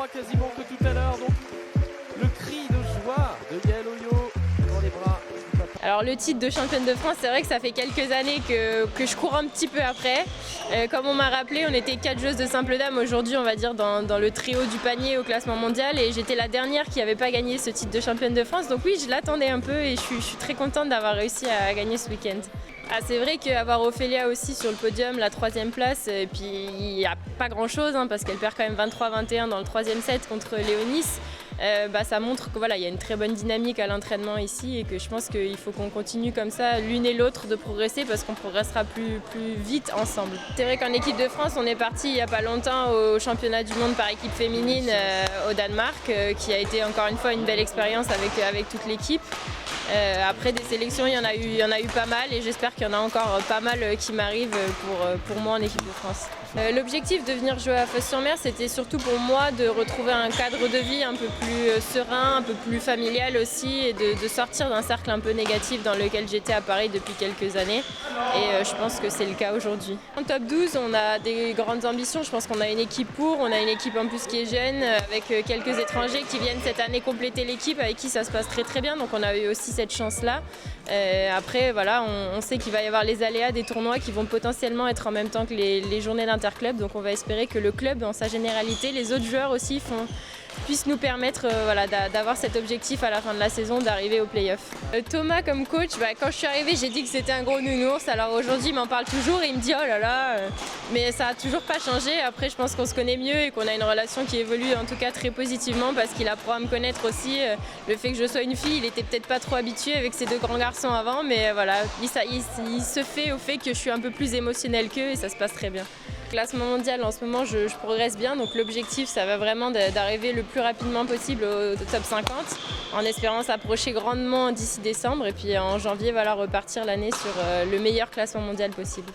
joie quasiment que tout à l'heure. Donc le cri de joie de Yael Oyo dans les bras. Alors le titre de championne de France, c'est vrai que ça fait quelques années que je cours un petit peu après. Comme on m'a rappelé, on était 4 joueuses de simple dame aujourd'hui, on va dire, dans le trio du panier au classement mondial. Et j'étais la dernière qui n'avait pas gagné ce titre de championne de France. Donc oui, je l'attendais un peu et je suis très contente d'avoir réussi à gagner ce week-end. Ah, c'est vrai qu'avoir Ophélia aussi sur le podium, la 3e place, et puis il n'y a pas grand-chose parce qu'elle perd quand même 23-21 dans le 3e set contre Léonis. Ça montre que voilà, il y a une très bonne dynamique à l'entraînement ici et que je pense qu'il faut qu'on continue comme ça l'une et l'autre de progresser parce qu'on progressera plus vite ensemble. C'est vrai qu'en équipe de France, on est parti il n'y a pas longtemps au championnat du monde par équipe féminine au Danemark qui a été encore une fois une belle expérience avec toute l'équipe. Après des sélections, il y en a eu pas mal et j'espère qu'il y en a encore pas mal qui m'arrivent pour moi en équipe de France. L'objectif de venir jouer à Fos-sur-Mer, c'était surtout pour moi de retrouver un cadre de vie un peu plus serein, un peu plus familial aussi et de sortir d'un cercle un peu négatif dans lequel j'étais à Paris depuis quelques années et je pense que c'est le cas aujourd'hui. En top 12, on a des grandes ambitions, je pense qu'on a une équipe on a une équipe en plus qui est jeune avec quelques étrangers qui viennent cette année compléter l'équipe avec qui ça se passe très bien, donc on a eu aussi cette chance-là. Après, voilà, on sait qu'il va y avoir les aléas des tournois qui vont potentiellement être en même temps que les journées d'interclub. Donc on va espérer que le club, dans sa généralité, les autres joueurs aussi puissent nous permettre d'avoir cet objectif à la fin de la saison, d'arriver au play-off. Thomas comme coach, quand je suis arrivée, j'ai dit que c'était un gros nounours. Alors aujourd'hui, il m'en parle toujours et il me dit oh là là. Mais ça n'a toujours pas changé. Après, je pense qu'on se connaît mieux et qu'on a une relation qui évolue en tout cas très positivement parce qu'il apprend à me connaître aussi. Le fait que je sois une fille, il était peut-être pas trop habitué avec ces 2 grands garçons avant, mais voilà, il se fait au fait que je suis un peu plus émotionnelle qu'eux et ça se passe très bien. Classement mondial, en ce moment, je progresse bien, donc l'objectif, ça va vraiment d'arriver le plus rapidement possible au top 50, en espérant s'approcher grandement d'ici décembre, et puis en janvier, voilà, repartir l'année sur le meilleur classement mondial possible.